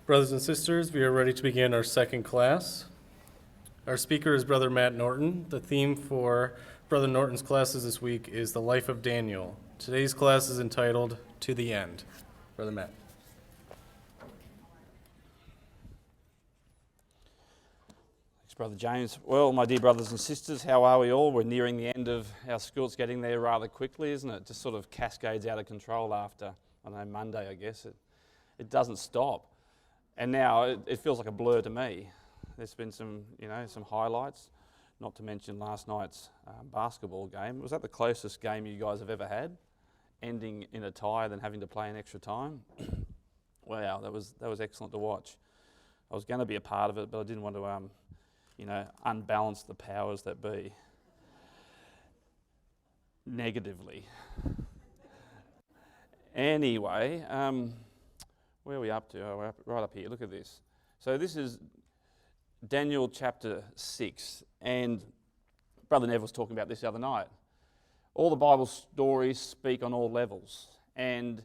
Brothers and sisters, we are ready to begin our second class. Our speaker is Brother Matt Norton. The theme for Brother Norton's classes this week is the life of Daniel. Today's class is entitled To the End. Brother Matt. Thanks, Brother James. Well, my dear brothers and sisters, how are we all? We're nearing the end of our school. It's getting there rather quickly, isn't it? Just sort of cascades out of control after, Monday, I guess. It doesn't stop. And now it feels like a blur to me. There's been some highlights, not to mention last night's basketball game. Was that the closest game you guys have ever had? Ending in a tie, then having to play an extra time? Wow, that was excellent to watch. I was going to be a part of it, but I didn't want to, unbalance the powers that be negatively. Anyway, where are we up to? Oh, we're right up here. Look at this. So this is Daniel chapter 6, and Brother Nev was talking about this the other night. All the Bible stories speak on all levels, and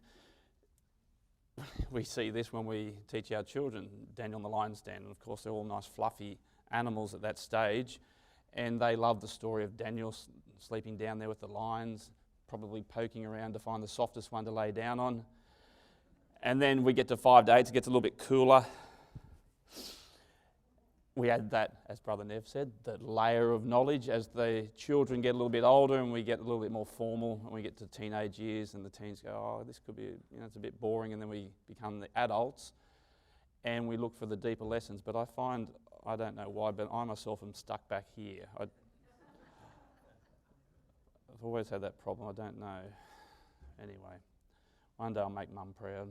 we see this when we teach our children Daniel and the lion's den, and of course they're all nice fluffy animals at that stage, and they love the story of Daniel sleeping down there with the lions, probably poking around to find the softest one to lay down on. And then we get to 5 to 8, it gets a little bit cooler. We add that, as Brother Nev said, that layer of knowledge as the children get a little bit older and we get a little bit more formal and we get to teenage years and the teens go, oh, this could be, it's a bit boring, and then we become the adults and we look for the deeper lessons. But I find, I don't know why, but I myself am stuck back here. I've always had that problem, I don't know. Anyway, one day I'll make Mum proud.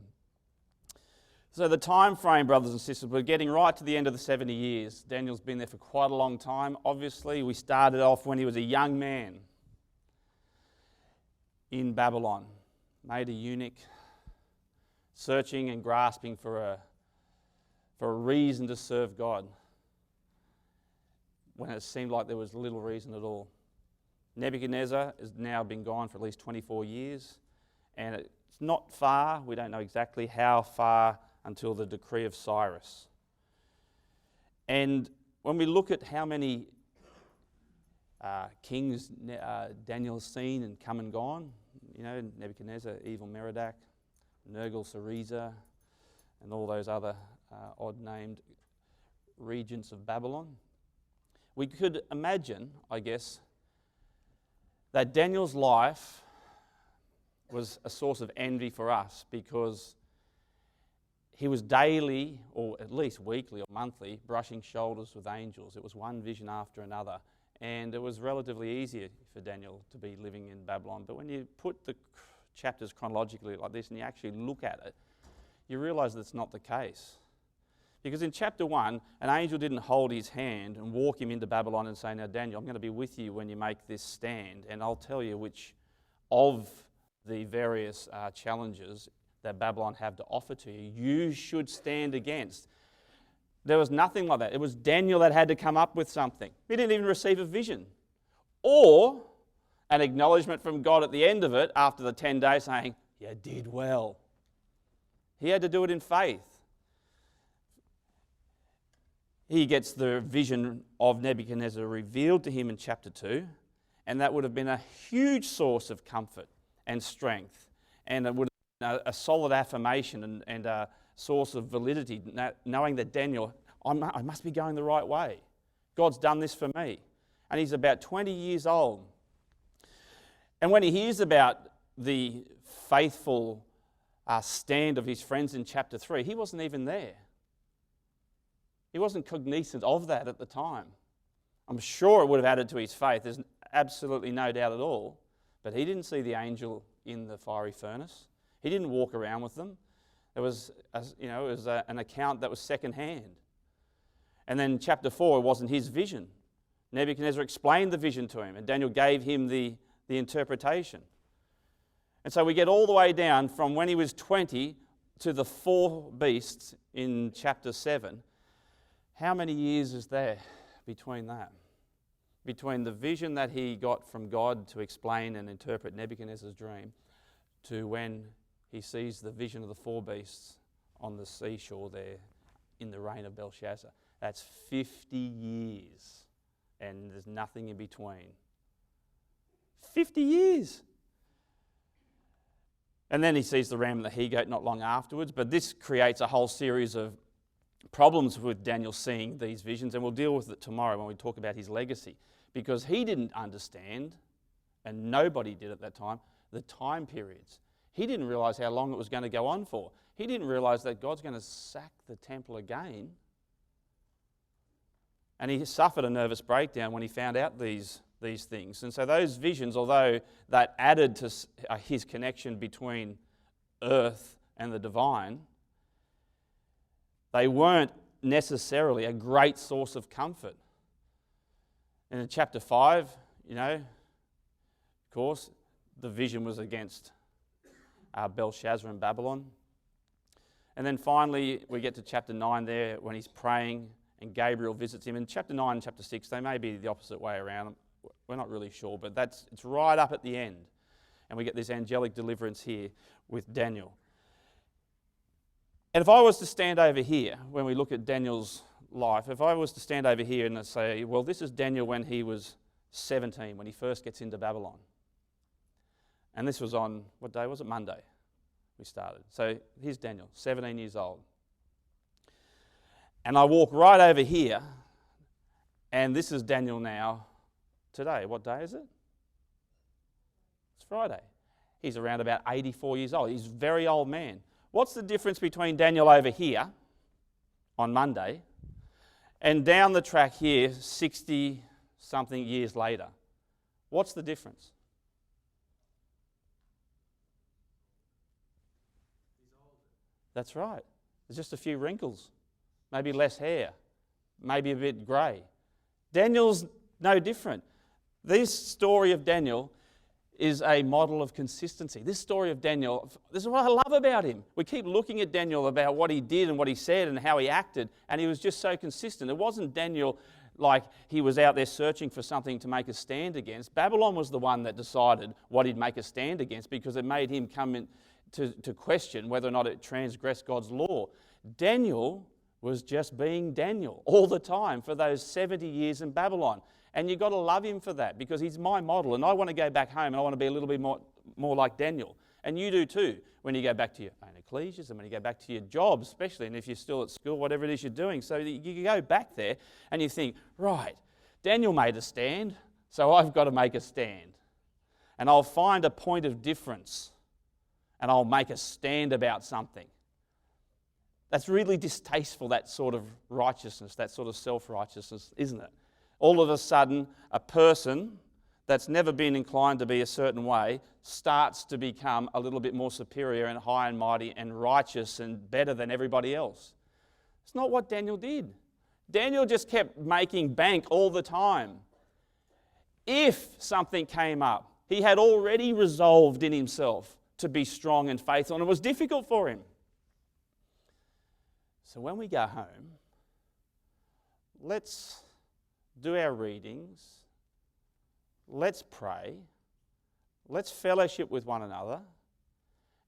So the time frame, brothers and sisters, we're getting right to the end of the 70 years. Daniel's been there for quite a long time. Obviously, we started off when he was a young man in Babylon, made a eunuch, searching and grasping for a reason to serve God, when it seemed like there was little reason at all. Nebuchadnezzar has now been gone for at least 24 years, and it's not far, we don't know exactly how far, until the decree of Cyrus. And when we look at how many kings Daniel's seen and come and gone, Nebuchadnezzar, evil Merodach, Nergal-Sarezer, and all those other odd-named regents of Babylon, we could imagine, I guess, that Daniel's life was a source of envy for us, because he was daily, or at least weekly or monthly, brushing shoulders with angels. It was one vision after another, and it was relatively easier for Daniel to be living in Babylon. But when you put the chapters chronologically like this and you actually look at it, you realise that's not the case. Because in chapter 1, an angel didn't hold his hand and walk him into Babylon and say, now Daniel, I'm going to be with you when you make this stand, and I'll tell you which of the various challenges that Babylon have to offer to you, you should stand against. There was nothing like that. It was Daniel that had to come up with something. He didn't even receive a vision or an acknowledgement from God at the end of it after the 10 days saying, you did well. He had to do it in faith. He gets the vision of Nebuchadnezzar revealed to him in chapter 2, and that would have been a huge source of comfort and strength, and it would have been a solid affirmation and a source of validity, knowing that Daniel, I must be going the right way. God's done this for me. And he's about 20 years old. And when he hears about the faithful stand of his friends in chapter 3, he wasn't even there. He wasn't cognizant of that at the time. I'm sure it would have added to his faith. There's absolutely no doubt at all. But he didn't see the angel in the fiery furnace. He didn't walk around with them. It was an account that was second-hand. And then chapter 4 wasn't his vision. Nebuchadnezzar explained the vision to him, and Daniel gave him the interpretation. And so we get all the way down from when he was 20 to the 4 beasts in chapter 7. How many years is there between that? Between the vision that he got from God to explain and interpret Nebuchadnezzar's dream to when he sees the vision of the 4 beasts on the seashore there in the reign of Belshazzar. That's 50 years, and there's nothing in between. 50 years. And then he sees the ram and the he-goat not long afterwards, but this creates a whole series of problems with Daniel seeing these visions, and we'll deal with it tomorrow when we talk about his legacy, because he didn't understand, and nobody did at that time, the time periods. He didn't realize how long it was going to go on for. He didn't realize that God's going to sack the temple again. And he suffered a nervous breakdown when he found out these things. And so those visions, although that added to his connection between earth and the divine, they weren't necessarily a great source of comfort. And in chapter 5, of course, the vision was against Belshazzar and Babylon. And then finally, we get to chapter 9 there when he's praying and Gabriel visits him. In chapter 9 and chapter 6, they may be the opposite way around. We're not really sure, but it's right up at the end. And we get this angelic deliverance here with Daniel. And if I was to stand over here, when we look at Daniel's life, if I was to stand over here and say, well, this is Daniel when he was 17, when he first gets into Babylon. And this was on, what day was it? Monday we started. So here's Daniel, 17 years old. And I walk right over here, and this is Daniel now today. What day is it? It's Friday. He's around about 84 years old. He's a very old man. What's the difference between Daniel over here on Monday and down the track here 60-something years later? What's the difference? That's right. There's just a few wrinkles, maybe less hair, maybe a bit grey. Daniel's no different. This story of Daniel is a model of consistency. This story of Daniel, this is what I love about him. We keep looking at Daniel about what he did and what he said and how he acted, and he was just so consistent. It wasn't Daniel like he was out there searching for something to make a stand against. Babylon was the one that decided what he'd make a stand against because it made him come in to question whether or not it transgressed God's law. Daniel was just being Daniel all the time for those 70 years in Babylon. And you've got to love him for that because he's my model. And I want to go back home and I want to be a little bit more like Daniel. And you do too when you go back to your own ecclesias and when you go back to your job, especially, and if you're still at school, whatever it is you're doing. So you go back there and you think, right, Daniel made a stand, so I've got to make a stand. And I'll find a point of difference and I'll make a stand about something. That's really distasteful, that sort of righteousness, that sort of self-righteousness, isn't it? All of a sudden, a person that's never been inclined to be a certain way starts to become a little bit more superior and high and mighty and righteous and better than everybody else. It's not what Daniel did. Daniel just kept making bank all the time. If something came up, he had already resolved in himself to be strong and faithful, and it was difficult for him. So when we go home, let's do our readings, let's pray, let's fellowship with one another,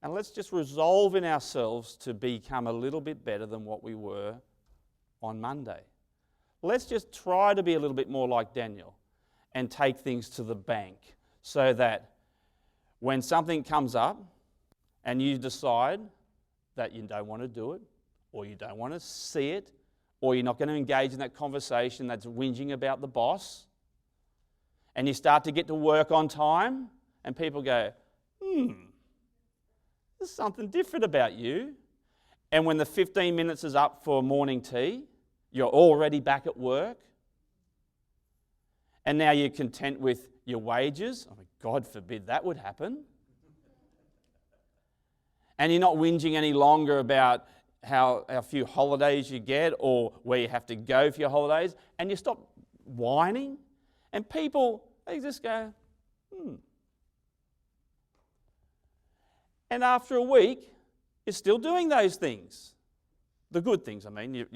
and let's just resolve in ourselves to become a little bit better than what we were on Monday. Let's just try to be a little bit more like Daniel and take things to the bank so that when something comes up and you decide that you don't want to do it, or you don't want to see it, or you're not going to engage in that conversation that's whinging about the boss, and you start to get to work on time, and people go, there's something different about you. And when the 15 minutes is up for morning tea, you're already back at work, and now you're content with your wages. I mean, God forbid that would happen. And you're not whinging any longer about how few holidays you get or where you have to go for your holidays, and you stop whining, and people, they just go, And after a week, you're still doing those things. The good things, I mean,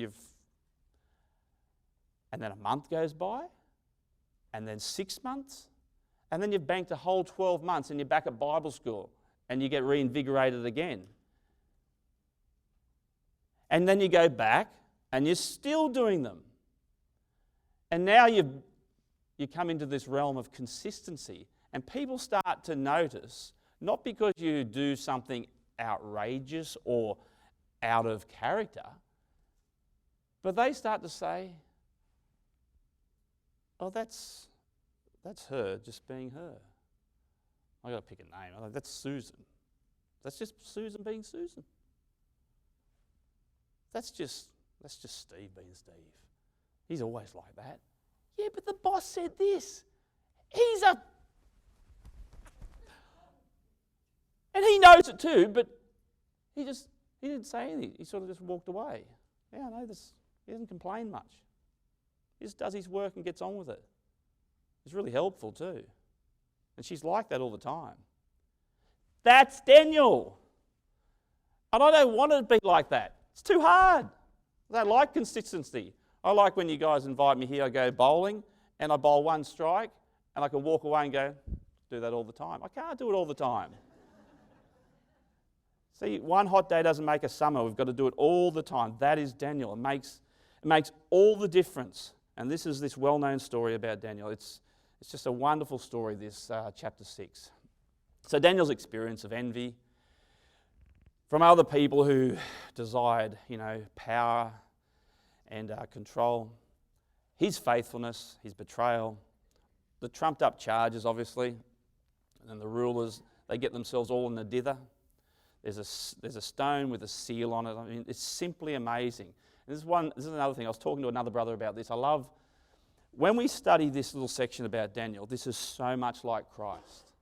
and then a month goes by, and then 6 months, and then you've banked a whole 12 months and you're back at Bible school and you get reinvigorated again. And then you go back and you're still doing them. And now you come into this realm of consistency, and people start to notice, not because you do something outrageous or out of character, but they start to say, oh, that's her just being her. I've got to pick a name. I'm like, that's Susan. That's just Susan being Susan. That's just Steve being Steve. He's always like that. Yeah, but the boss said this. And he knows it too, but he didn't say anything. He sort of just walked away. Yeah, I know this. He doesn't complain much. He just does his work and gets on with it. It's really helpful too. And she's like that all the time. That's Daniel. And I don't want to be like that. It's too hard. I don't like consistency. I like when you guys invite me here, I go bowling, and I bowl one strike, and I can walk away and go, do that all the time. I can't do it all the time. See, one hot day doesn't make a summer. We've got to do it all the time. That is Daniel. It makes all the difference. And this is this well-known story about Daniel. It's just a wonderful story, this chapter 6. So Daniel's experience of envy from other people who desired, power and control, his faithfulness, his betrayal, the trumped-up charges, obviously, and the rulers, they get themselves all in a dither. There's a stone with a seal on it. I mean, it's simply amazing. And this is another thing. I was talking to another brother about this. I love, when we study this little section about Daniel, this is so much like Christ.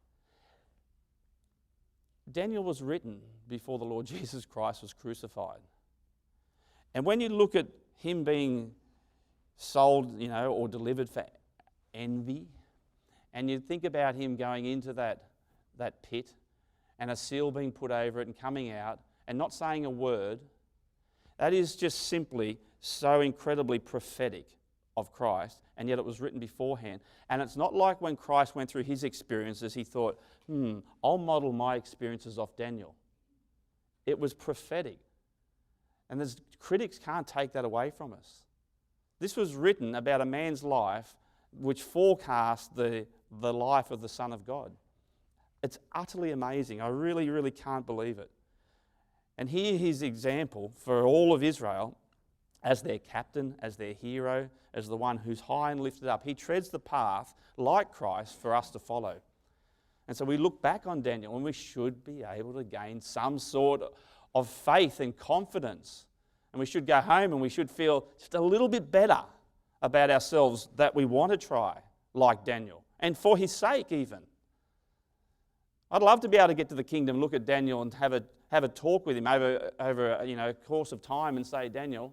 Daniel was written before the Lord Jesus Christ was crucified. And when you look at him being sold, or delivered for envy, and you think about him going into that pit, and a seal being put over it and coming out and not saying a word, that is just simply so incredibly prophetic of Christ, and yet it was written beforehand. And it's not like when Christ went through his experiences, he thought, I'll model my experiences off Daniel. It was prophetic. And critics can't take that away from us. This was written about a man's life which forecast the life of the Son of God. It's utterly amazing. I really, really can't believe it. And here his example for all of Israel as their captain, as their hero, as the one who's high and lifted up. He treads the path like Christ for us to follow. And so we look back on Daniel and we should be able to gain some sort of faith and confidence. And we should go home and we should feel just a little bit better about ourselves that we want to try like Daniel. And for his sake even. I'd love to be able to get to the kingdom, look at Daniel and have a talk with him over a course of time and say, Daniel,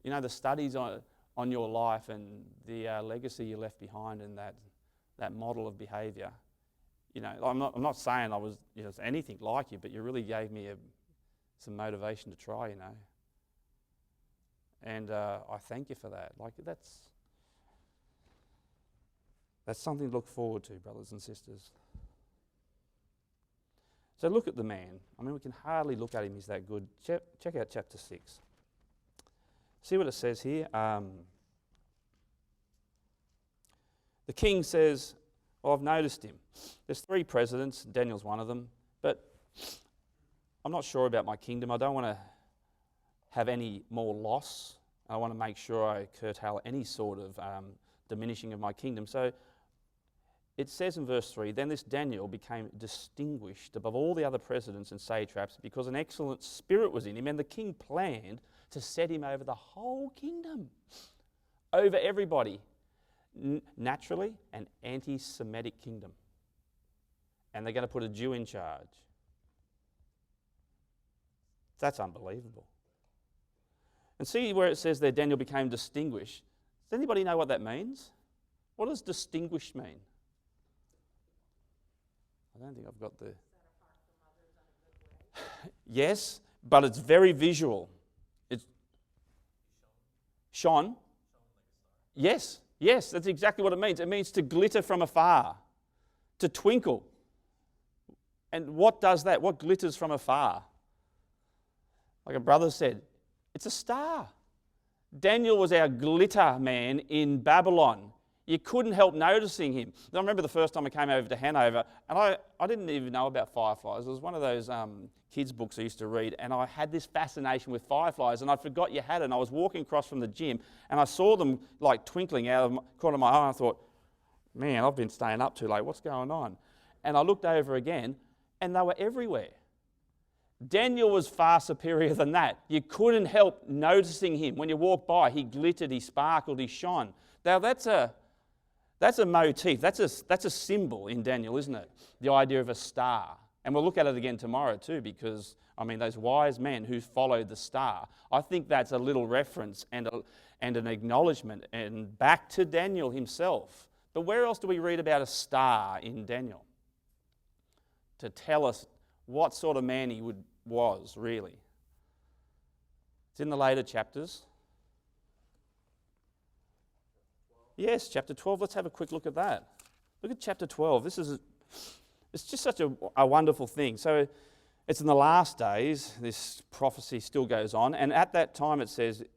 the studies on your life and the legacy you left behind and that model of behaviour. I'm not saying I was anything like you, but you really gave me some motivation to try, And I thank you for that. That's something to look forward to, brothers and sisters. So look at the man. I mean, we can hardly look at him, he's that good. Check out chapter 6. See what it says here? The king says, I've noticed him. There's 3 presidents, Daniel's one of them, but I'm not sure about my kingdom. I don't want to have any more loss. I want to make sure I curtail any sort of diminishing of my kingdom. So it says in verse 3, then this Daniel became distinguished above all the other presidents and satraps because an excellent spirit was in him, and the king planned to set him over the whole kingdom, over everybody. Naturally, an anti-Semitic kingdom. And they're going to put a Jew in charge. That's unbelievable. And see where it says there Daniel became distinguished. Does anybody know what that means? What does distinguished mean? I don't think I've got the... Yes, but it's very visual. It's shone. Yes, that's exactly what it means. It means to glitter from afar, to twinkle. And what does that? What glitters from afar? Like a brother said, it's a star. Daniel was our glitter man in Babylon. You couldn't help noticing him. I remember the first time I came over to Hanover, and I didn't even know about fireflies. It was one of those kids' books I used to read, and I had this fascination with fireflies, and I forgot you had it. And I was walking across from the gym, and I saw them like twinkling out of the corner of my eye, and I thought, man, I've been staying up too late. What's going on? And I looked over again, and they were everywhere. Daniel was far superior than that. You couldn't help noticing him. When you walked by, he glittered, he sparkled, he shone. Now that's a motif, that's a symbol in Daniel, isn't it? The idea of a star. And we'll look at it again tomorrow too, because, those wise men who followed the star, I think that's a little reference and an acknowledgement and back to Daniel himself. But where else do we read about a star in Daniel? To tell us what sort of man he was, really. It's in the later chapters. Yes, chapter 12. Let's have a quick look at that. Look at chapter 12. It's just such a wonderful thing. So it's in the last days. This prophecy still goes on. And at that time it says, at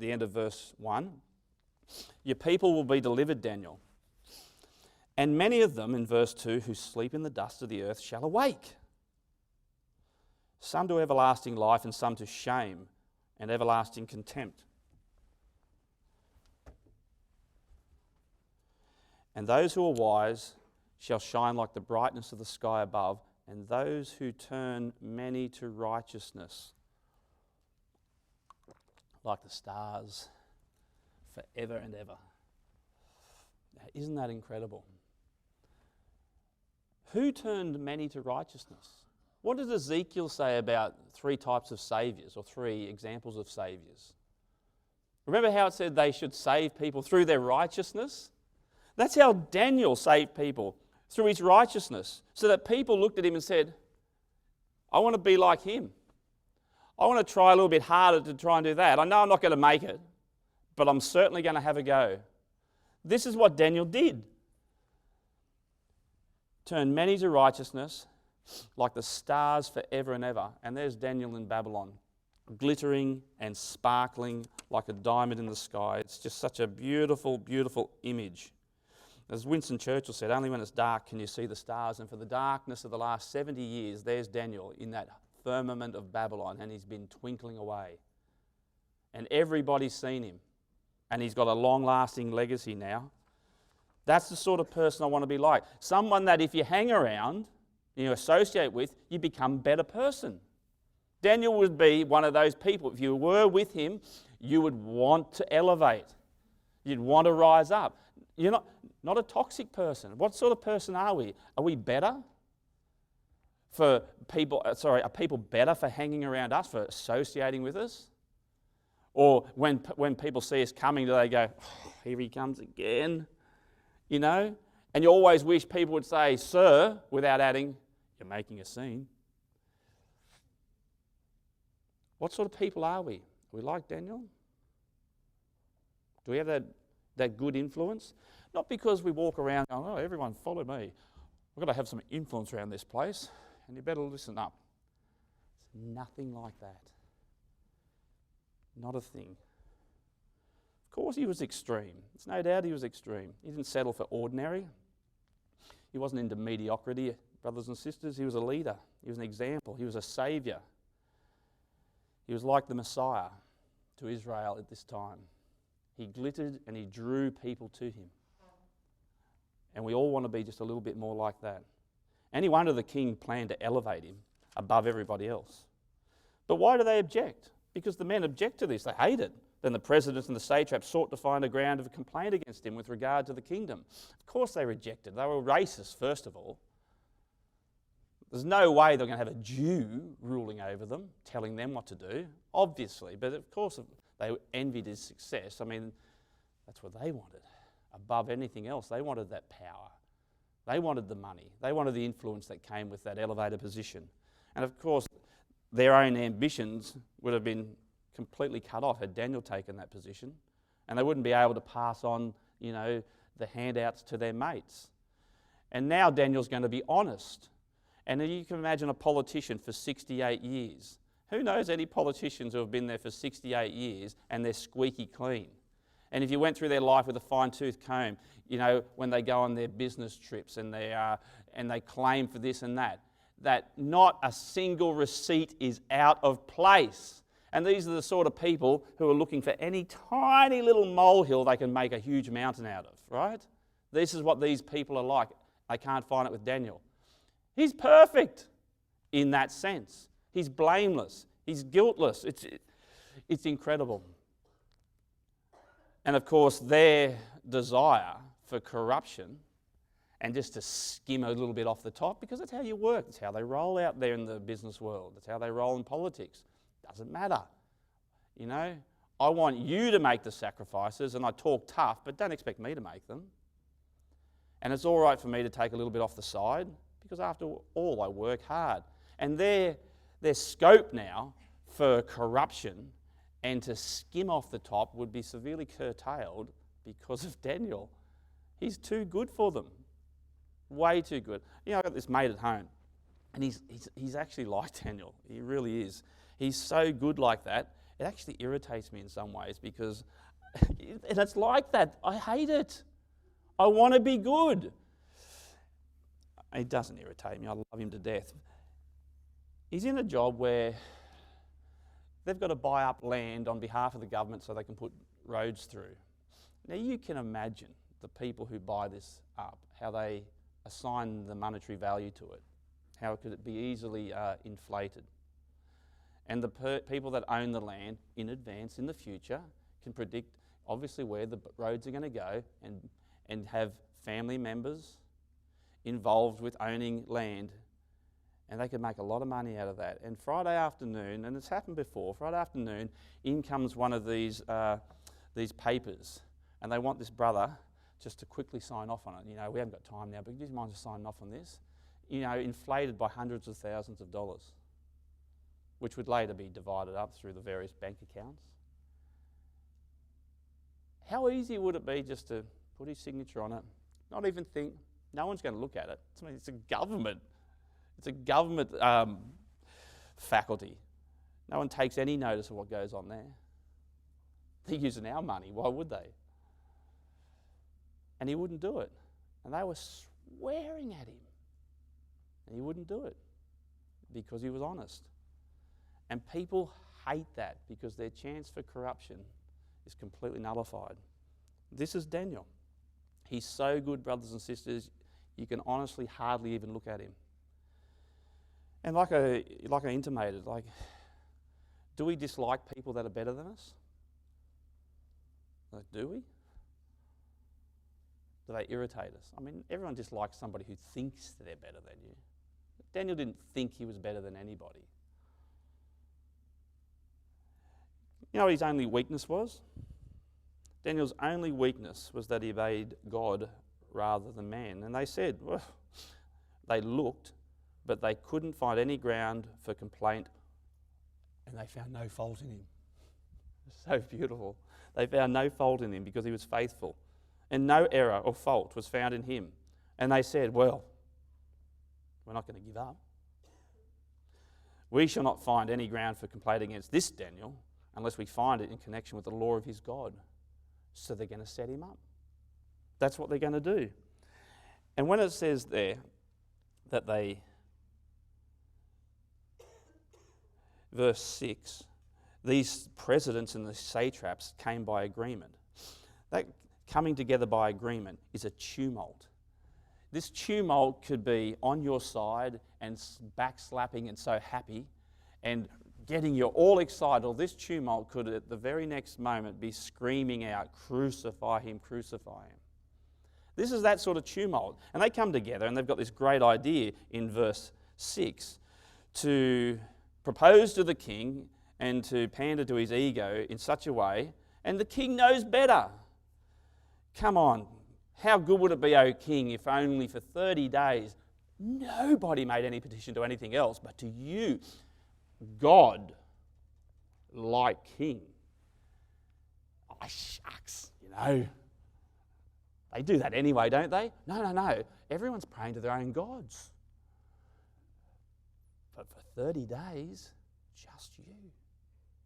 the end of verse 1, your people will be delivered, Daniel. And many of them, in verse 2, who sleep in the dust of the earth shall awake. Some to everlasting life and some to shame and everlasting contempt. And those who are wise shall shine like the brightness of the sky above, and those who turn many to righteousness like the stars forever and ever. Now, isn't that incredible? Who turned many to righteousness? What did Ezekiel say about 3 types of saviours, or 3 examples of saviours? Remember how it said they should save people through their righteousness? That's how Daniel saved people, through his righteousness, so that people looked at him and said, I want to be like him. I want to try a little bit harder to try and do that. I know I'm not going to make it, but I'm certainly going to have a go. This is what Daniel did. Turn many to righteousness like the stars forever and ever. And there's Daniel in Babylon, glittering and sparkling like a diamond in the sky. It's just such a beautiful, beautiful image. As Winston Churchill said, only when it's dark can you see the stars. And for the darkness of the last 70 years, there's Daniel in that firmament of Babylon, and he's been twinkling away. And everybody's seen him. And he's got a long-lasting legacy now. That's the sort of person I want to be like. Someone that if you hang around, you associate with, you become a better person. Daniel would be one of those people. If you were with him, you would want to elevate. You'd want to rise up. You're not a toxic person. What sort of person are we? Are we better for people? Are people better for hanging around us, for associating with us? Or when people see us coming, do they go, oh, here he comes again? And you always wish people would say, sir, without adding, you're making a scene. What sort of people are we? Are we like Daniel? Do we have that good influence? Not because we walk around going, oh, everyone follow me. We've got to have some influence around this place, and you better listen up. It's nothing like that. Not a thing. Of course he was extreme. There's no doubt he was extreme. He didn't settle for ordinary. He wasn't into mediocrity, brothers and sisters. He was a leader. He was an example. He was a saviour. He was like the Messiah to Israel at this time. He glittered and he drew people to him. And we all want to be just a little bit more like that. And no wonder the king planned to elevate him above everybody else. But why do they object? Because the men object to this. They hate it. Then the presidents and the satraps sought to find a ground of complaint against him with regard to the kingdom. Of course they rejected. They were racist, first of all. There's no way they're going to have a Jew ruling over them, telling them what to do, obviously. But of course they envied his success. That's what they wanted. Above anything else, they wanted that power. They wanted the money. They wanted the influence that came with that elevated position. And of course, their own ambitions would have been completely cut off had Daniel taken that position, and they wouldn't be able to pass on, the handouts to their mates. And now Daniel's going to be honest. And you can imagine a politician for 68 years Who knows any politicians who have been there for 68 years and they're squeaky clean? And if you went through their life with a fine-tooth comb, you know, when they go on their business trips and they claim for this and that not a single receipt is out of place. And these are the sort of people who are looking for any tiny little molehill they can make a huge mountain out of, right? This is what these people are like. They can't find it with Daniel. He's perfect in that sense. He's blameless. He's guiltless. It's incredible. And of course, their desire for corruption and just to skim a little bit off the top, because that's how you work. It's how they roll out there in the business world. It's how they roll in politics. Doesn't matter. You know, I want you to make the sacrifices, and I talk tough, but don't expect me to make them. And it's all right for me to take a little bit off the side, because after all, I work hard. And their scope now for corruption and to skim off the top would be severely curtailed because of Daniel. He's too good for them. Way too good. You know, I've got this mate at home, and he's actually like Daniel. He really is. He's so good like that, it actually irritates me in some ways because, and it's like that. I hate it. I want to be good. It doesn't irritate me. I love him to death. He's in a job where they've got to buy up land on behalf of the government so they can put roads through. Now you can imagine the people who buy this up, how they assign the monetary value to it. How could it be easily inflated? And the people that own the land in advance in the future can predict obviously where the roads are going to go and have family members involved with owning land, and they could make a lot of money out of that. And Friday afternoon, and it's happened before, Friday afternoon, in comes one of these papers, and they want this brother just to quickly sign off on it. You know, we haven't got time now, but do you mind just signing off on this? You know, inflated by hundreds of thousands of dollars, which would later be divided up through the various bank accounts. How easy would it be just to put his signature on it, not even think, no one's going to look at it. It's a government. It's a government faculty. No one takes any notice of what goes on there. They're using our money. Why would they? And he wouldn't do it. And they were swearing at him. And he wouldn't do it because he was honest. And people hate that because their chance for corruption is completely nullified. This is Daniel. He's so good, brothers and sisters, you can honestly hardly even look at him. And like I intimated, do we dislike people that are better than us? Do we? Do they irritate us? I mean, everyone dislikes somebody who thinks they're better than you. Daniel didn't think he was better than anybody. You know what his only weakness was? Daniel's only weakness was that he obeyed God rather than man. And they said, well, they looked, but they couldn't find any ground for complaint, and they found no fault in him. So beautiful. They found no fault in him because he was faithful, and no error or fault was found in him. And they said, well, we're not going to give up. We shall not find any ground for complaint against this Daniel unless we find it in connection with the law of his God. So they're going to set him up. That's what they're going to do. And when it says there that verse 6, these presidents and the satraps came by agreement. That coming together by agreement is a tumult. This tumult could be on your side and backslapping and so happy and getting you all excited, or this tumult could at the very next moment be screaming out, crucify him, crucify him. This is that sort of tumult. And they come together and they've got this great idea in verse 6 to propose to the king and to pander to his ego in such a way, and the king knows better. Come on, how good would it be, O king, if only for 30 days nobody made any petition to anything else, but to you, God, like king. Oh, shucks, you know. They do that anyway, don't they? No. Everyone's praying to their own gods. But for 30 days, Just you.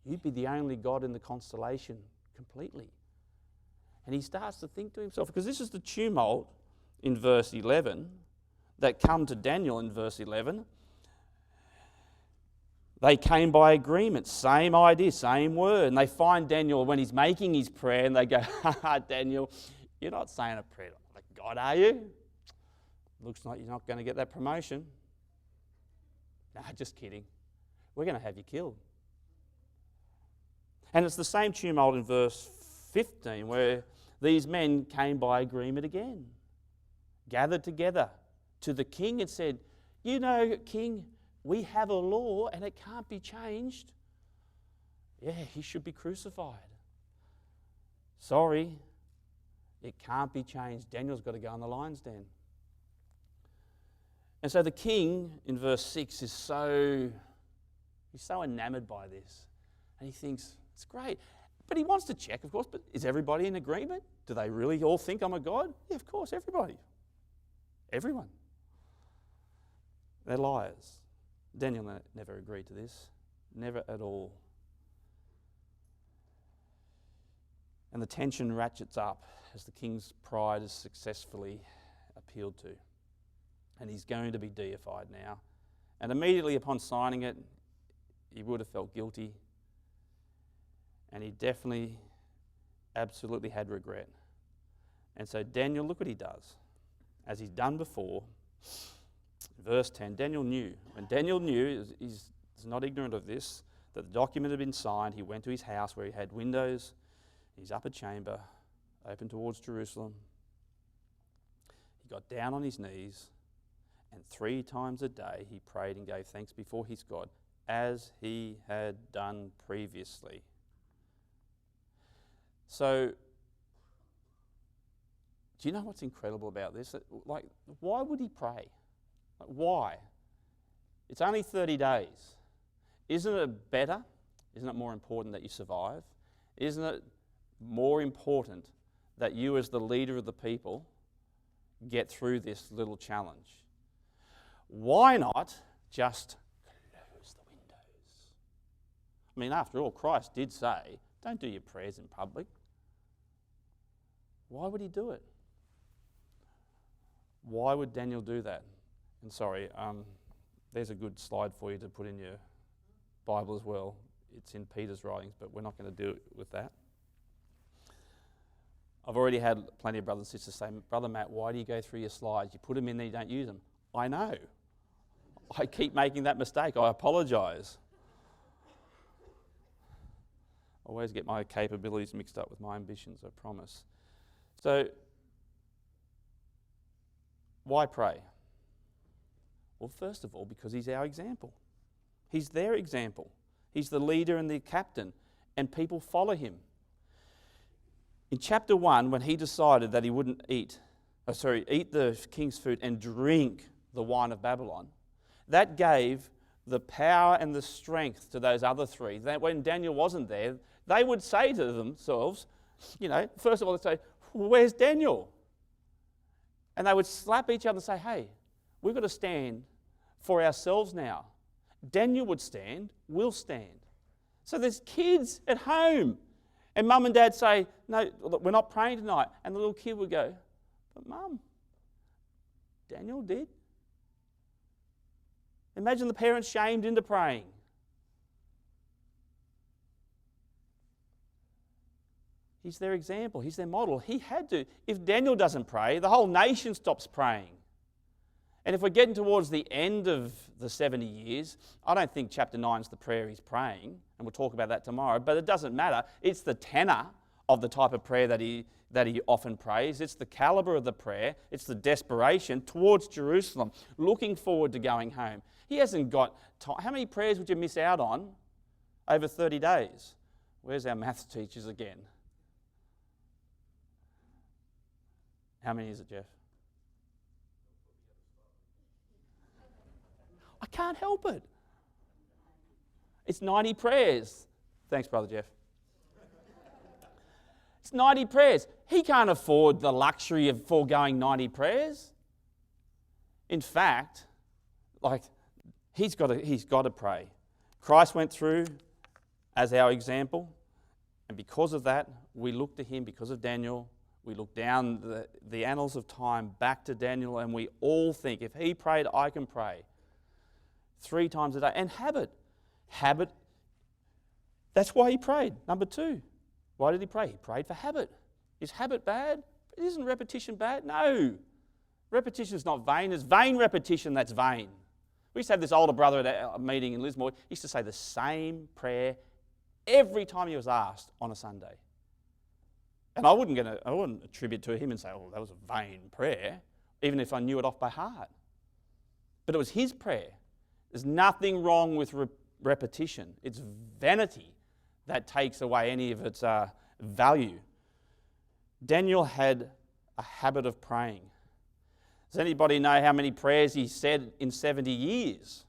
You'd be the only God in the constellation completely. And he starts to think to himself, because this is the tumult in verse 11 that come to Daniel in verse 11. They came by agreement, same idea, same word. And they find Daniel when he's making his prayer and they go, Daniel, you're not saying a prayer like God, are you? Looks like you're not going to get that promotion. Nah, just kidding. We're going to have you killed. And it's the same tumult in verse 15 where these men came by agreement again, gathered together to the king and said, you know, king, we have a law and it can't be changed. Yeah, he should be crucified. Sorry, it can't be changed. Daniel's got to go in the lion's den. And so the king in verse 6 is so enamored by this. And he thinks, it's great. But he wants to check, of course, but is everybody in agreement? Do they really all think I'm a god? Yeah, of course, everybody. Everyone. They're liars. Daniel never agreed to this. Never at all. And the tension ratchets up as the king's pride is successfully appealed to. And he's going to be deified now. And immediately upon signing it, he would have felt guilty. And he definitely, absolutely had regret. And so Daniel, look what he does. As he's done before, verse 10, Daniel knew. When Daniel knew, he's not ignorant of this, that the document had been signed, he went to his house where he had windows, his upper chamber, open towards Jerusalem. He got down on his knees, and 3 times a day he prayed and gave thanks before his God, as he had done previously. So, do you know what's incredible about this? Like, why would he pray? Like, why? It's only 30 days. Isn't it better? Isn't it more important that you survive? Isn't it more important that you as the leader of the people get through this little challenge? Why not just close the windows? I mean, after all, Christ did say, don't do your prayers in public. Why would he do it? Why would Daniel do that? And sorry, there's a good slide for you to put in your Bible as well. It's in Peter's writings, but we're not going to do it with that. I've already had plenty of brothers and sisters say, Brother Matt, why do you go through your slides? You put them in there, you don't use them. I know. I keep making that mistake. I apologise. I always get my capabilities mixed up with my ambitions, I promise. So, why pray? Well, first of all, because he's our example. He's their example. He's the leader and the captain, and people follow him. In chapter 1, when he decided that he wouldn't eat the king's food and drink the wine of Babylon, that gave the power and the strength to those other 3. That when Daniel wasn't there, they would say to themselves, first of all, they'd say, where's Daniel? And they would slap each other and say, hey, we've got to stand for ourselves now. Daniel would stand, we'll stand. So there's kids at home. And mum and dad say, no, we're not praying tonight. And the little kid would go, but mum, Daniel did. Imagine the parents shamed into praying. He's their example. He's their model. He had to. If Daniel doesn't pray, the whole nation stops praying. And if we're getting towards the end of the 70 years, I don't think chapter 9 is the prayer he's praying, and we'll talk about that tomorrow, but it doesn't matter. It's the tenor of the type of prayer that he often prays. It's the caliber of the prayer. It's the desperation towards Jerusalem, looking forward to going home. He hasn't got time. How many prayers would you miss out on over 30 days? Where's our maths teachers again? How many is it, Jeff? I can't help it. It's 90 prayers. Thanks, Brother Jeff. It's 90 prayers. He can't afford the luxury of foregoing 90 prayers. In fact, he's got to pray. Christ went through as our example, and because of that, we look to him. Because of Daniel, we look down the annals of time back to Daniel, and we all think, if he prayed, I can pray 3 times a day. And habit, that's why he prayed. Number 2, why did he pray? He prayed for habit. Is habit bad? Isn't repetition bad? No. Repetition is not vain. It's vain repetition that's vain. We used to have this older brother at a meeting in Lismore. He used to say the same prayer every time he was asked on a Sunday. And I wouldn't attribute to him and say, oh, that was a vain prayer, even if I knew it off by heart. But it was his prayer. There's nothing wrong with repetition. It's vanity that takes away any of its value. Daniel had a habit of praying. Does anybody know how many prayers he said in 70 years?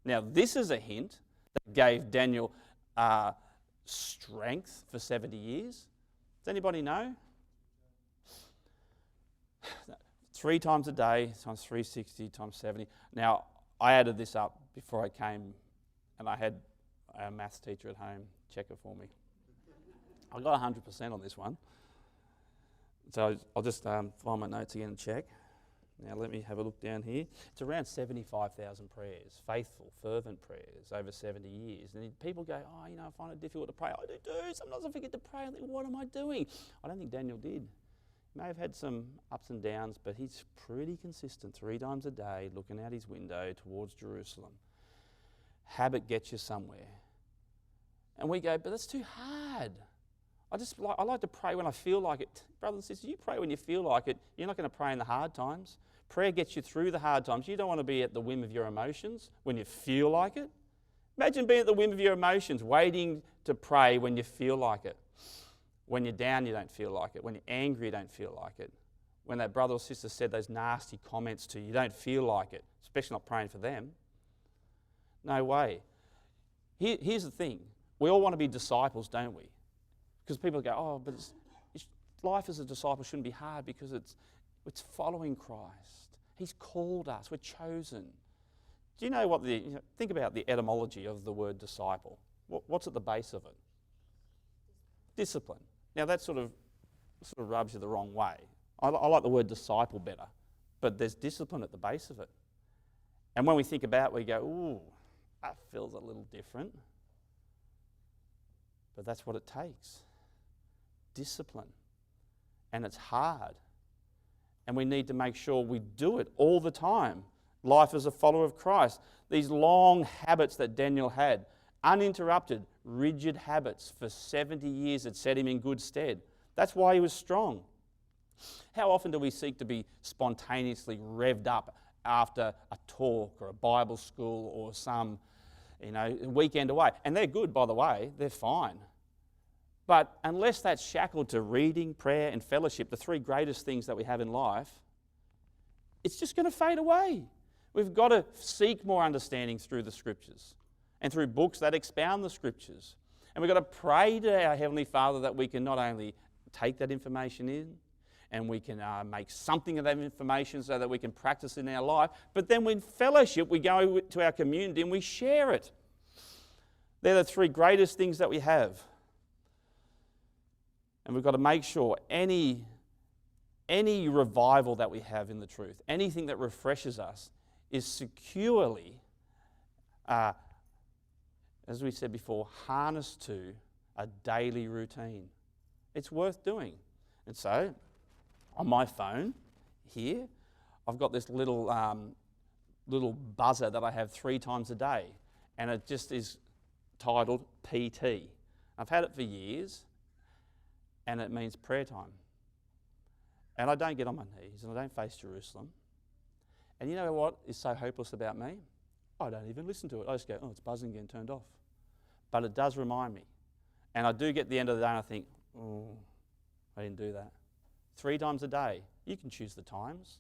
Now, this is a hint that gave Daniel strength for 70 years. Does anybody know? 3 times a day times 360 times 70. Now, I added this up before I came, and I had a maths teacher at home check it for me. I got 100% on this one. So I'll just find my notes again and check. Now let me have a look down here. It's around 75,000 prayers, faithful, fervent prayers over 70 years. And people go, oh, I find it difficult to pray. I do too. Sometimes I forget to pray. I think, what am I doing? I don't think Daniel did. He may have had some ups and downs, but he's pretty consistent 3 times a day, looking out his window towards Jerusalem. Habit gets you somewhere. And we go, but that's too hard. I like to pray when I feel like it. Brothers and sisters, you pray when you feel like it. You're not going to pray in the hard times. Prayer gets you through the hard times. You don't want to be at the whim of your emotions when you feel like it. Imagine being at the whim of your emotions, waiting to pray when you feel like it. When you're down, you don't feel like it. When you're angry, you don't feel like it. When that brother or sister said those nasty comments to you, you don't feel like it, especially not praying for them. No way. Here's the thing. We all want to be disciples, don't we? Because people go, oh, but life as a disciple shouldn't be hard because it's following Christ. He's called us. We're chosen. Do you know what think about the etymology of the word disciple. What's at the base of it? Discipline. Now that sort of rubs you the wrong way. I like the word disciple better, but there's discipline at the base of it. And when we think about it, we go, ooh, that feels a little different. But that's what it takes. Discipline. And it's hard. And we need to make sure we do it all the time. Life as a follower of Christ. These long habits that Daniel had, uninterrupted, rigid habits for 70 years that set him in good stead. That's why he was strong. How often do we seek to be spontaneously revved up after a talk or a Bible school or some, weekend away? And they're good, by the way. They're fine. But unless that's shackled to reading, prayer, and fellowship, the 3 greatest things that we have in life, it's just going to fade away. We've got to seek more understanding through the Scriptures and through books that expound the Scriptures. And we've got to pray to our Heavenly Father that we can not only take that information in and we can make something of that information so that we can practice in our life, but then in fellowship we go to our community and we share it. They're the 3 greatest things that we have. And we've got to make sure any revival that we have in the truth, anything that refreshes us, is securely, as we said before, harnessed to a daily routine. It's worth doing. And so, on my phone here, I've got this little buzzer that I have 3 times a day, and it just is titled PT. I've had it for years. And it means prayer time. And I don't get on my knees and I don't face Jerusalem. And you know what is so hopeless about me? I don't even listen to it. I just go, oh, it's buzzing again, turned off. But it does remind me. And I do get to the end of the day and I think, oh, I didn't do that. 3 times a day. You can choose the times.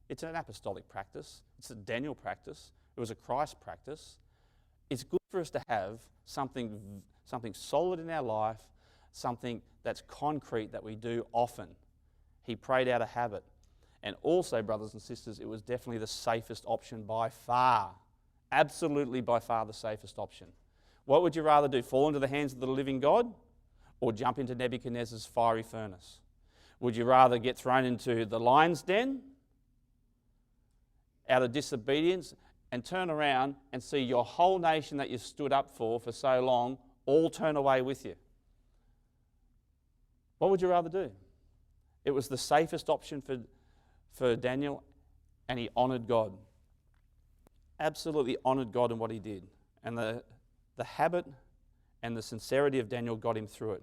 It's an apostolic practice. It's a Daniel practice. It was a Christ practice. It's good for us to have something solid in our life, something that's concrete that we do often. He prayed out of habit. And also, brothers and sisters, it was definitely the safest option by far. Absolutely by far the safest option. What would you rather do, fall into the hands of the living God or jump into Nebuchadnezzar's fiery furnace? Would you rather get thrown into the lion's den out of disobedience and turn around and see your whole nation that you stood up for so long all turn away with you? What would you rather do? It was the safest option for Daniel, and he honoured God. Absolutely honoured God in what he did. And the habit and the sincerity of Daniel got him through it.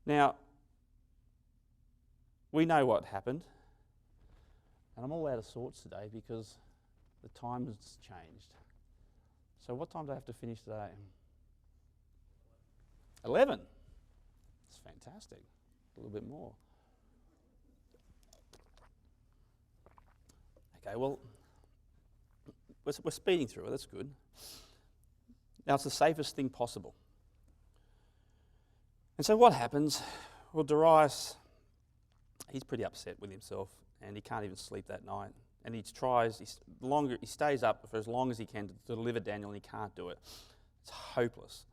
Now, we know what happened. And I'm all out of sorts today because the time has changed. So what time do I have to finish today? 11. It's fantastic. A little bit more. Okay, well, we're speeding through it. That's good. Now, it's the safest thing possible. And so what happens? Well, Darius, he's pretty upset with himself, and he can't even sleep that night. And he stays up for as long as he can to deliver Daniel, and he can't do it. It's hopeless.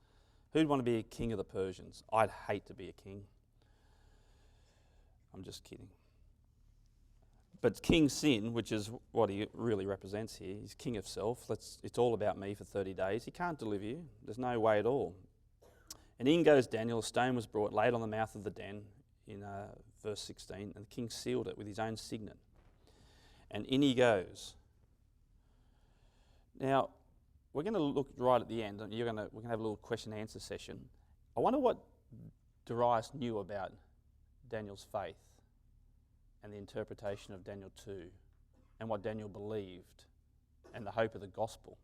Who'd want to be a king of the Persians? I'd hate to be a king. I'm just kidding. But King Sin, which is what he really represents here, he's king of self. It's all about me for 30 days. He can't deliver you. There's no way at all. And in goes Daniel. A stone was brought, laid on the mouth of the den in verse 16, and the king sealed it with his own signet. And in he goes. Now, we're going to look right at the end, and we're going to have a little question and answer session. I wonder what Darius knew about Daniel's faith and the interpretation of Daniel 2 and what Daniel believed and the hope of the gospel.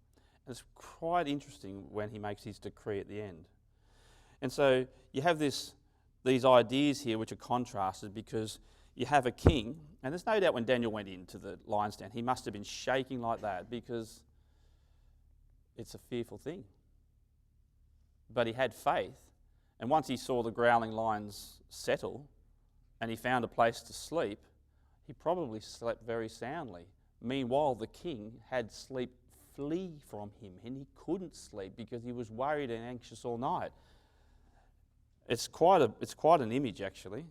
And it's quite interesting when he makes his decree at the end. And so you have these ideas here which are contrasted because you have a king, and there's no doubt when Daniel went into the lion's den, he must have been shaking like that because it's a fearful thing. But he had faith, and once he saw the growling lions settle and he found a place to sleep, he probably slept very soundly. Meanwhile, the king had sleep flee from him, and he couldn't sleep because he was worried and anxious all night. It's quite an image, actually.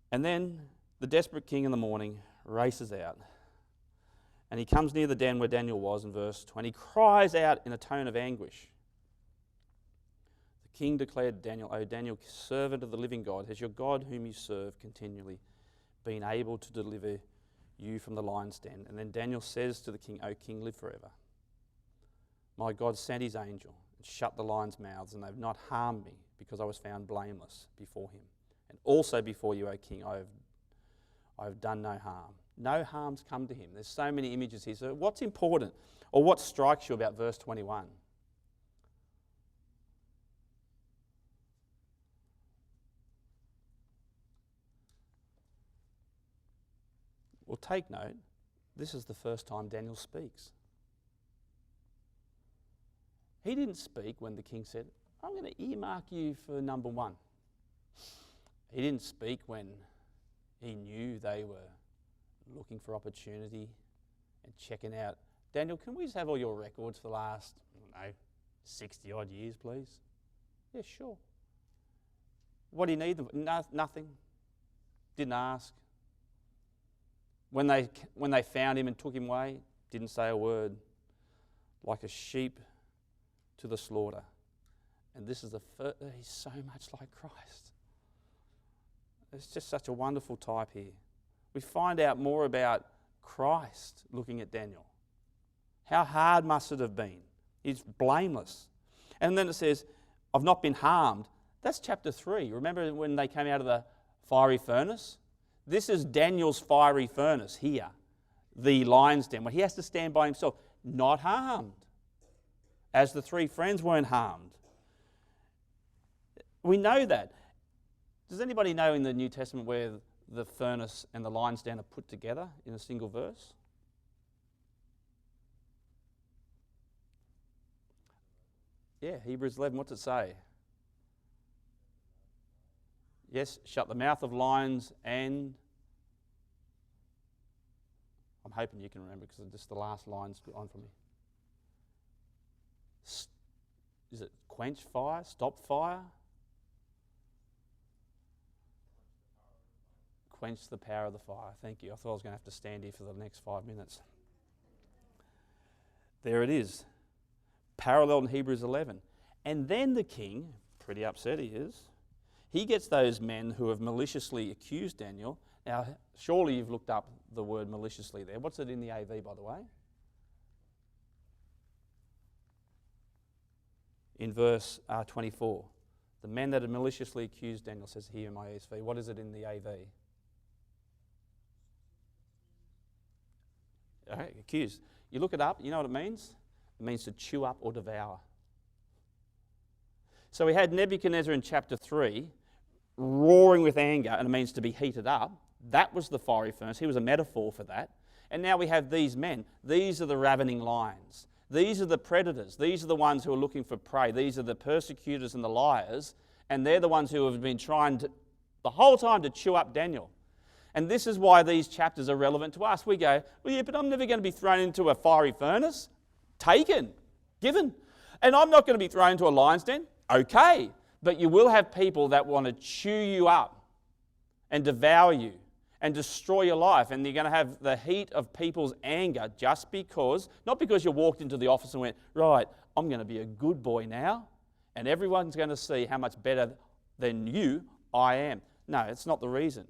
And then the desperate king in the morning races out, and he comes near the den where Daniel was in verse 20. He cries out in a tone of anguish. The king declared to Daniel, "O Daniel, servant of the living God, has your God whom you serve continually been able to deliver you from the lion's den?" And then Daniel says to the king, "O king, live forever. My God sent his angel and shut the lions' mouths, and they've not harmed me because I was found blameless before him. And also before you, O king, I have done no harm." No harm's come to him. There's so many images here. So what's important, or what strikes you about verse 21? Well, take note, this is the first time Daniel speaks. He didn't speak when the king said, "I'm going to earmark you for number one." He didn't speak when he knew they were looking for opportunity and checking out. "Daniel, can we just have all your records for the last, 60-odd years, please?" "Yeah, sure." "What do you need them for?" Nothing. Didn't ask. When they found him and took him away, didn't say a word. Like a sheep to the slaughter. And this is he's so much like Christ. It's just such a wonderful type here. We find out more about Christ looking at Daniel. How hard must it have been? He's blameless. And then it says, "I've not been harmed." That's chapter 3. Remember when they came out of the fiery furnace? This is Daniel's fiery furnace here, the lion's den, where he has to stand by himself, not harmed, as the three friends weren't harmed. We know that. Does anybody know in the New Testament where the furnace and the lion's den are put together in a single verse? Yeah, Hebrews 11, what's it say? Yes, shut the mouth of lions, and I'm hoping you can remember because just the last line's on for me. Is it quench fire? Stop fire? Quench the power of the fire. Thank you. I thought I was going to have to stand here for the next 5 minutes. There it is. Paralleled in Hebrews 11. And then the king, pretty upset he is, he gets those men who have maliciously accused Daniel. Now, surely you've looked up the word maliciously there. What's it in the AV, by the way? In verse 24. The men that had maliciously accused Daniel, says here in my ESV. What is it in the AV? Okay, accused. You look it up, you know what it means? It means to chew up or devour. So we had Nebuchadnezzar in chapter 3 roaring with anger, and it means to be heated up. That was the fiery furnace. He was a metaphor for that. And now we have these men. These are the ravening lions. These are the predators. These are the ones who are looking for prey. These are the persecutors and the liars. And they're the ones who have been trying to, the whole time, to chew up Daniel. And this is why these chapters are relevant to us. We go, well, yeah, but I'm never going to be thrown into a fiery furnace. Taken. Given. And I'm not going to be thrown into a lion's den. Okay. But you will have people that want to chew you up and devour you and destroy your life. And you're going to have the heat of people's anger just because, not because you walked into the office and went, right, I'm going to be a good boy now, and everyone's going to see how much better than you I am. No, it's not the reason.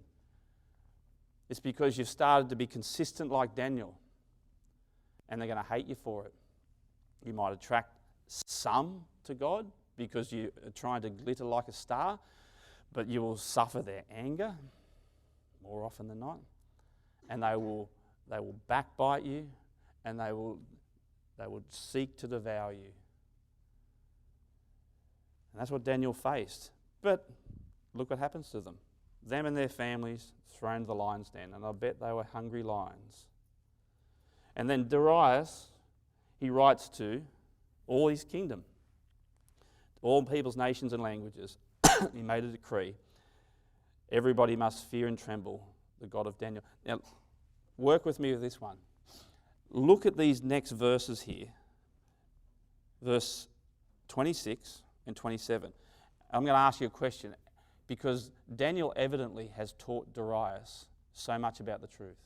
It's because you've started to be consistent like Daniel, and they're going to hate you for it. You might attract some to God because you are trying to glitter like a star, but you will suffer their anger more often than not, and they will backbite you, and they will seek to devour you. And that's what Daniel faced. But look what happens to them. Them and their families thrown to the lion's den, and I bet they were hungry lions. And then Darius, he writes to all his kingdom, all peoples, nations and languages. He made a decree. Everybody must fear and tremble the God of Daniel. Now, work with me with this one. Look at these next verses here. Verse 26 and 27. I'm going to ask you a question, because Daniel evidently has taught Darius so much about the truth.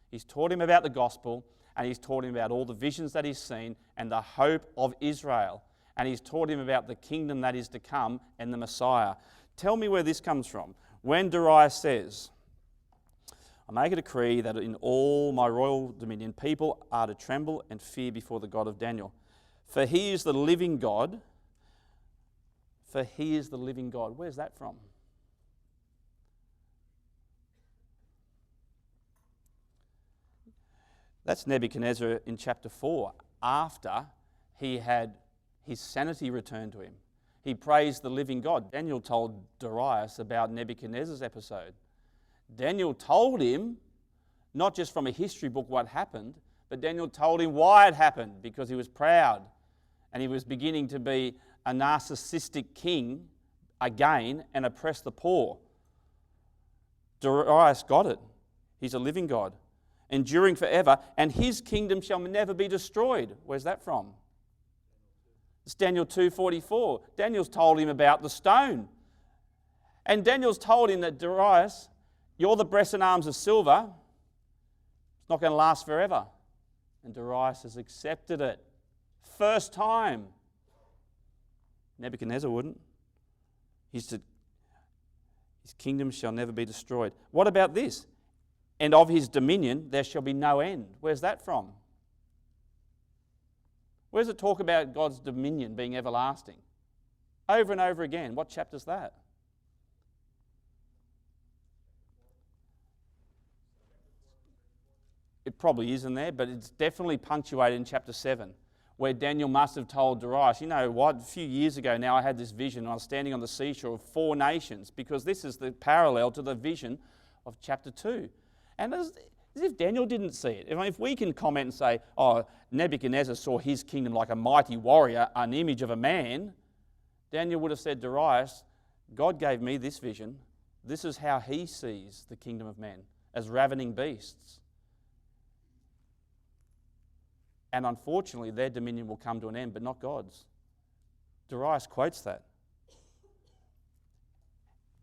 He's taught him about the gospel, and he's taught him about all the visions that he's seen and the hope of Israel. And he's taught him about the kingdom that is to come and the Messiah. Tell me where this comes from. When Darius says, I make a decree that in all my royal dominion people are to tremble and fear before the God of Daniel. For he is the living God. For he is the living God. Where's that from? That's Nebuchadnezzar in chapter 4, after he had his sanity returned to him. He praised the living God. Daniel told Darius about Nebuchadnezzar's episode. Daniel told him, not just from a history book what happened, but Daniel told him why it happened, because he was proud and he was beginning to be a narcissistic king again and oppress the poor. Darius got it. He's a living God, enduring forever, and his kingdom shall never be destroyed. Where's that from? It's Daniel 2:44. Daniel's told him about the stone. And Daniel's told him that, Darius, you're the breast and arms of silver. It's not going to last forever. And Darius has accepted it. First time. Nebuchadnezzar wouldn't. His kingdom shall never be destroyed. What about this? And of his dominion there shall be no end. Where's that from? Where does it talk about God's dominion being everlasting? Over and over again. What chapter's that? It probably is in there, but it's definitely punctuated in chapter 7, where Daniel must have told Darius, you know what, a few years ago now I had this vision and I was standing on the seashore of 4 nations, because this is the parallel to the vision of chapter 2. And as if Daniel didn't see it. If we can comment and say, oh, Nebuchadnezzar saw his kingdom like a mighty warrior, an image of a man, Daniel would have said, Darius, God gave me this vision. This is how he sees the kingdom of men, as ravening beasts. And unfortunately, their dominion will come to an end, but not God's. Darius quotes that.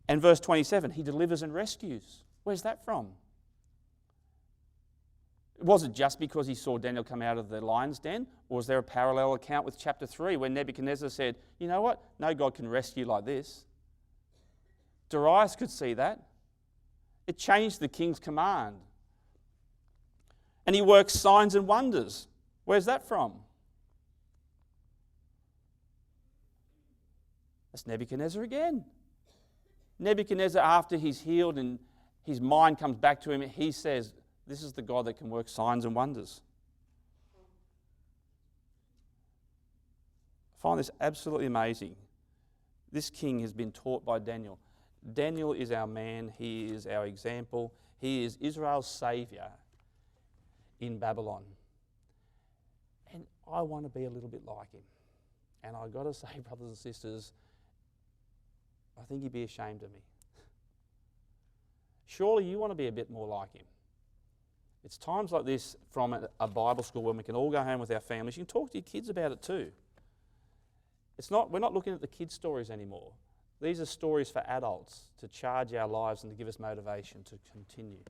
And verse 27, he delivers and rescues. Where's that from? Was it just because he saw Daniel come out of the lion's den? Or was there a parallel account with chapter 3 when Nebuchadnezzar said, you know what? No God can rescue like this. Darius could see that. It changed the king's command. And he works signs and wonders. Where's that from? That's Nebuchadnezzar again. Nebuchadnezzar, after he's healed and his mind comes back to him, he says, this is the God that can work signs and wonders. I find this absolutely amazing. This king has been taught by Daniel. Daniel is our man. He is our example. He is Israel's saviour in Babylon. And I want to be a little bit like him. And I've got to say, brothers and sisters, I think he'd be ashamed of me. Surely you want to be a bit more like him. It's times like this from a Bible school when we can all go home with our families. You can talk to your kids about it too. We're not looking at the kids' stories anymore. These are stories for adults to charge our lives and to give us motivation to continue.